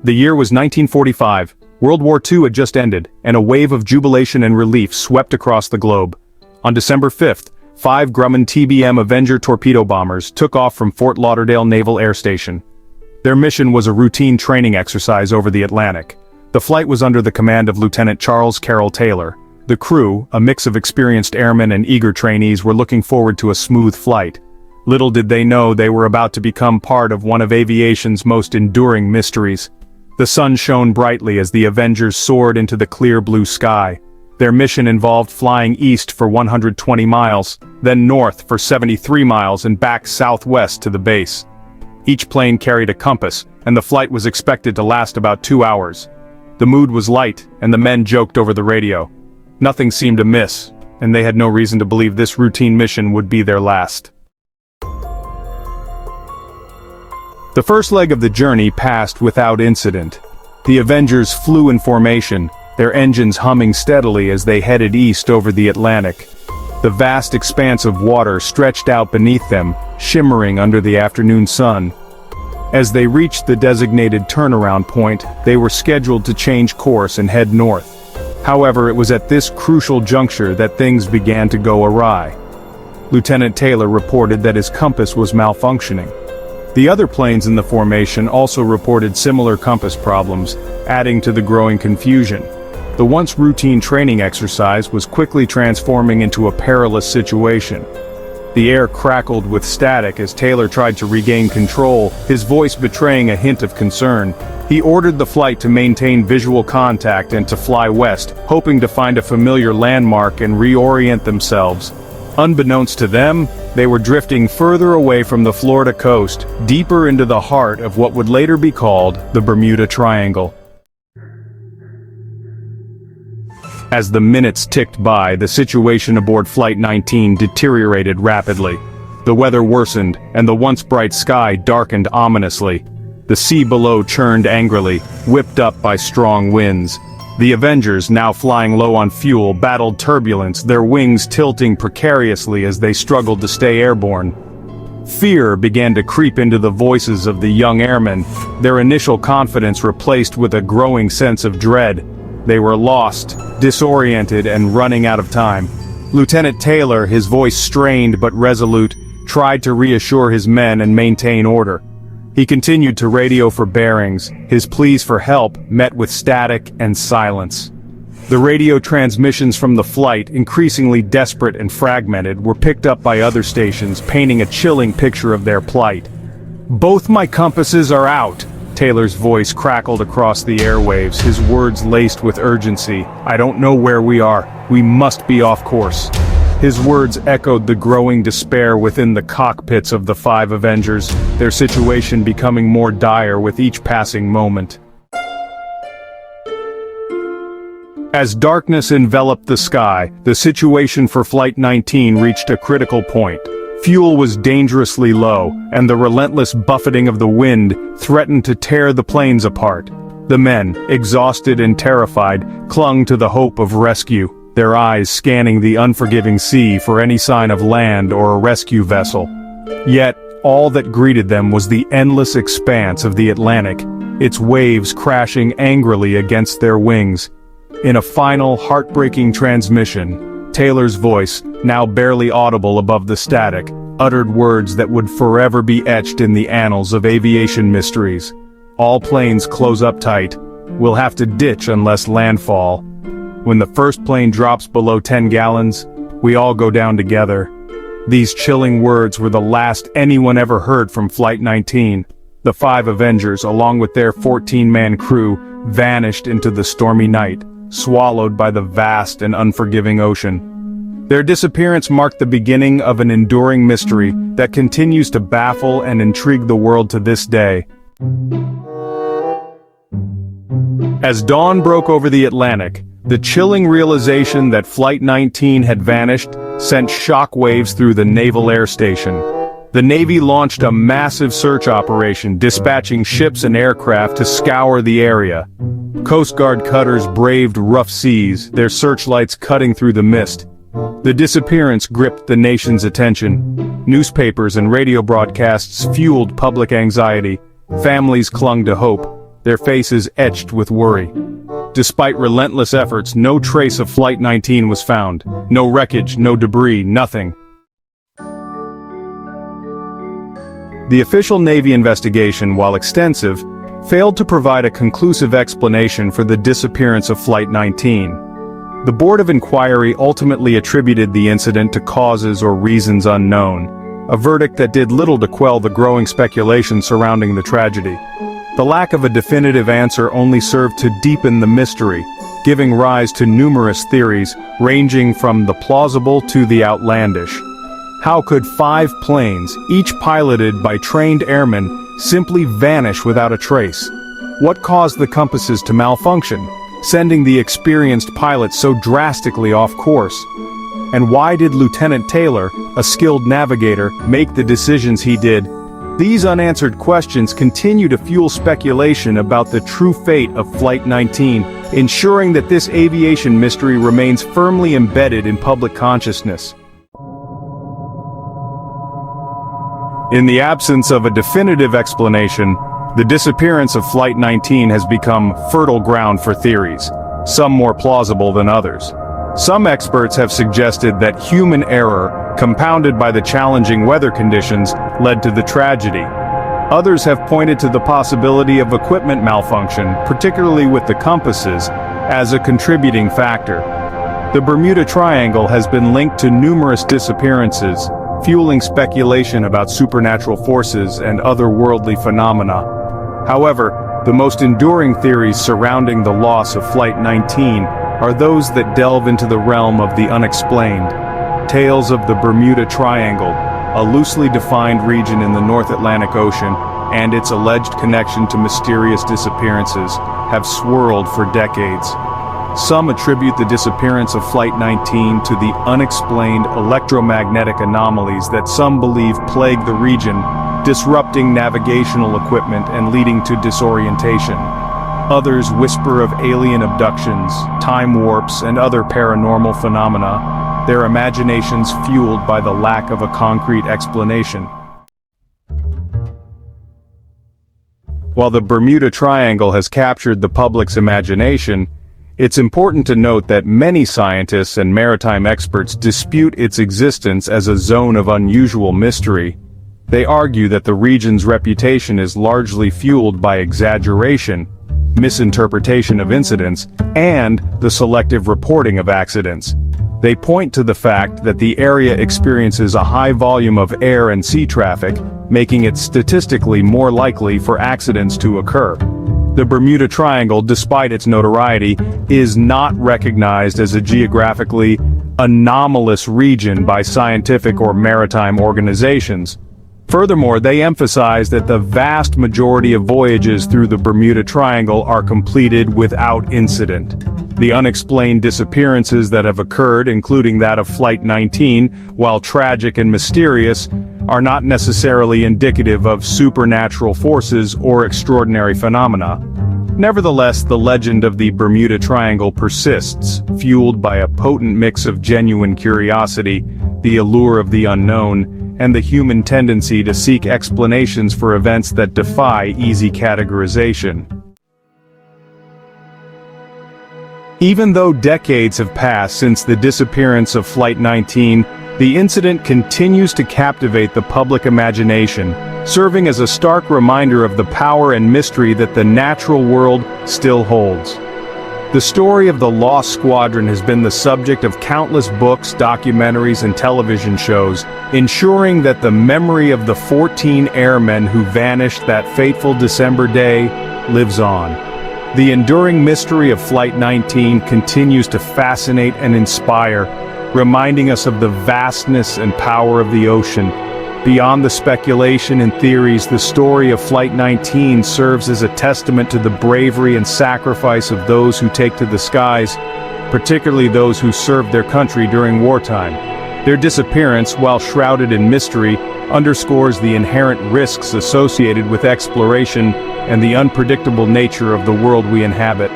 The year was 1945, World War II had just ended, and a wave of jubilation and relief swept across the globe. On December 5th, 5 Grumman TBM Avenger torpedo bombers took off from Fort Lauderdale Naval Air Station. Their mission was a routine training exercise over the Atlantic. The flight was under the command of Lieutenant Charles Carroll Taylor. The crew, a mix of experienced airmen and eager trainees, were looking forward to a smooth flight. Little did they know they were about to become part of one of aviation's most enduring mysteries. The sun shone brightly as the Avengers soared into the clear blue sky. Their mission involved flying east for 120 miles, then north for 73 miles and back southwest to the base. Each plane carried a compass, and the flight was expected to last about 2 hours. The mood was light, and the men joked over the radio. Nothing seemed amiss, and they had no reason to believe this routine mission would be their last. The first leg of the journey passed without incident. The Avengers flew in formation, their engines humming steadily as they headed east over the Atlantic. The vast expanse of water stretched out beneath them, shimmering under the afternoon sun. As they reached the designated turnaround point, they were scheduled to change course and head north. However, it was at this crucial juncture that things began to go awry. Lieutenant Taylor reported that his compass was malfunctioning. The other planes in the formation also reported similar compass problems, adding to the growing confusion. The once routine training exercise was quickly transforming into a perilous situation. The air crackled with static as Taylor tried to regain control, his voice betraying a hint of concern. He ordered the flight to maintain visual contact and to fly west, hoping to find a familiar landmark and reorient themselves. Unbeknownst to them, they were drifting further away from the Florida coast, deeper into the heart of what would later be called the Bermuda Triangle. As the minutes ticked by, the situation aboard Flight 19 deteriorated rapidly. The weather worsened, and the once bright sky darkened ominously. The sea below churned angrily, whipped up by strong winds. The Avengers, now flying low on fuel, battled turbulence, their wings tilting precariously as they struggled to stay airborne. Fear began to creep into the voices of the young airmen, their initial confidence replaced with a growing sense of dread. They were lost, disoriented, and running out of time. Lieutenant Taylor, his voice strained but resolute, tried to reassure his men and maintain order. He continued to radio for bearings, his pleas for help met with static and silence. The radio transmissions from the flight, increasingly desperate and fragmented, were picked up by other stations, painting a chilling picture of their plight. "Both my compasses are out," Taylor's voice crackled across the airwaves, his words laced with urgency. "I don't know where we are. We must be off course." His words echoed the growing despair within the cockpits of the 5 Avengers, their situation becoming more dire with each passing moment. As darkness enveloped the sky, the situation for Flight 19 reached a critical point. Fuel was dangerously low, and the relentless buffeting of the wind threatened to tear the planes apart. The men, exhausted and terrified, clung to the hope of rescue, their eyes scanning the unforgiving sea for any sign of land or a rescue vessel. Yet, all that greeted them was the endless expanse of the Atlantic, its waves crashing angrily against their wings. In a final, heartbreaking transmission, Taylor's voice, now barely audible above the static, uttered words that would forever be etched in the annals of aviation mysteries. "All planes close up tight. We'll have to ditch unless landfall. When the first plane drops below 10 gallons, we all go down together." These chilling words were the last anyone ever heard from Flight 19. The 5 Avengers, along with their 14-man crew, vanished into the stormy night, swallowed by the vast and unforgiving ocean. Their disappearance marked the beginning of an enduring mystery that continues to baffle and intrigue the world to this day. As dawn broke over the Atlantic, the chilling realization that Flight 19 had vanished sent shockwaves through the Naval Air Station. The Navy launched a massive search operation, dispatching ships and aircraft to scour the area. Coast Guard cutters braved rough seas, their searchlights cutting through the mist. The disappearance gripped the nation's attention. Newspapers and radio broadcasts fueled public anxiety. Families clung to hope, their faces etched with worry. Despite relentless efforts, no trace of Flight 19 was found. No wreckage, no debris, nothing. The official Navy investigation, while extensive, failed to provide a conclusive explanation for the disappearance of Flight 19. The Board of Inquiry ultimately attributed the incident to causes or reasons unknown, a verdict that did little to quell the growing speculation surrounding the tragedy. The lack of a definitive answer only served to deepen the mystery, giving rise to numerous theories, ranging from the plausible to the outlandish. How could 5 planes, each piloted by trained airmen, simply vanish without a trace? What caused the compasses to malfunction, sending the experienced pilots so drastically off course? And why did Lieutenant Taylor, a skilled navigator, make the decisions he did? These unanswered questions continue to fuel speculation about the true fate of Flight 19, ensuring that this aviation mystery remains firmly embedded in public consciousness. In the absence of a definitive explanation, the disappearance of Flight 19 has become fertile ground for theories, some more plausible than others. Some experts have suggested that human error, compounded by the challenging weather conditions, led to the tragedy. Others have pointed to the possibility of equipment malfunction, particularly with the compasses, as a contributing factor. The Bermuda Triangle has been linked to numerous disappearances, fueling speculation about supernatural forces and otherworldly phenomena. However, the most enduring theories surrounding the loss of Flight 19 are those that delve into the realm of the unexplained. Tales of the Bermuda Triangle, a loosely defined region in the North Atlantic Ocean, and its alleged connection to mysterious disappearances, have swirled for decades. Some attribute the disappearance of Flight 19 to the unexplained electromagnetic anomalies that some believe plague the region, disrupting navigational equipment and leading to disorientation. Others whisper of alien abductions, time warps, and other paranormal phenomena, their imaginations fueled by the lack of a concrete explanation. While the Bermuda Triangle has captured the public's imagination, it's important to note that many scientists and maritime experts dispute its existence as a zone of unusual mystery. They argue that the region's reputation is largely fueled by exaggeration, misinterpretation of incidents, and the selective reporting of accidents. They point to the fact that the area experiences a high volume of air and sea traffic, making it statistically more likely for accidents to occur. The Bermuda Triangle, despite its notoriety, is not recognized as a geographically anomalous region by scientific or maritime organizations. Furthermore, they emphasize that the vast majority of voyages through the Bermuda Triangle are completed without incident. The unexplained disappearances that have occurred, including that of Flight 19, while tragic and mysterious, are not necessarily indicative of supernatural forces or extraordinary phenomena. Nevertheless, the legend of the Bermuda Triangle persists, fueled by a potent mix of genuine curiosity, the allure of the unknown, and the human tendency to seek explanations for events that defy easy categorization. Even though decades have passed since the disappearance of Flight 19, the incident continues to captivate the public imagination, serving as a stark reminder of the power and mystery that the natural world still holds. The story of the Lost Squadron has been the subject of countless books, documentaries, and television shows, ensuring that the memory of the 14 airmen who vanished that fateful December day lives on. The enduring mystery of Flight 19 continues to fascinate and inspire, reminding us of the vastness and power of the ocean. Beyond the speculation and theories, the story of Flight 19 serves as a testament to the bravery and sacrifice of those who take to the skies, particularly those who served their country during wartime. Their disappearance, while shrouded in mystery, underscores the inherent risks associated with exploration and the unpredictable nature of the world we inhabit.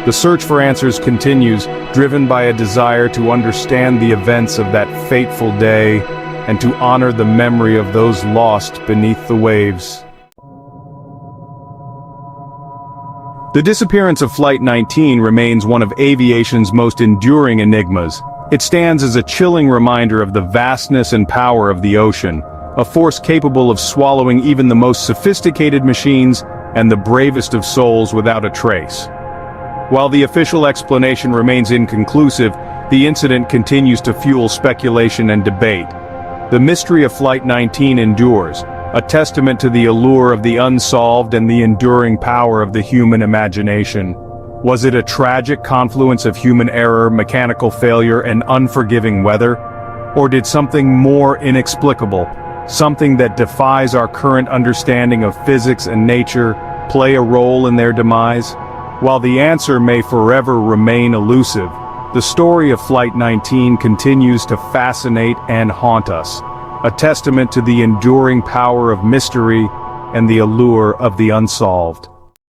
The search for answers continues, driven by a desire to understand the events of that fateful day and to honor the memory of those lost beneath the waves. The disappearance of Flight 19 remains one of aviation's most enduring enigmas. It stands as a chilling reminder of the vastness and power of the ocean, a force capable of swallowing even the most sophisticated machines and the bravest of souls without a trace. While the official explanation remains inconclusive, the incident continues to fuel speculation and debate. The mystery of Flight 19 endures, a testament to the allure of the unsolved and the enduring power of the human imagination. Was it a tragic confluence of human error, mechanical failure, and unforgiving weather? Or did something more inexplicable, something that defies our current understanding of physics and nature, play a role in their demise? While the answer may forever remain elusive, the story of Flight 19 continues to fascinate and haunt us, a testament to the enduring power of mystery and the allure of the unsolved.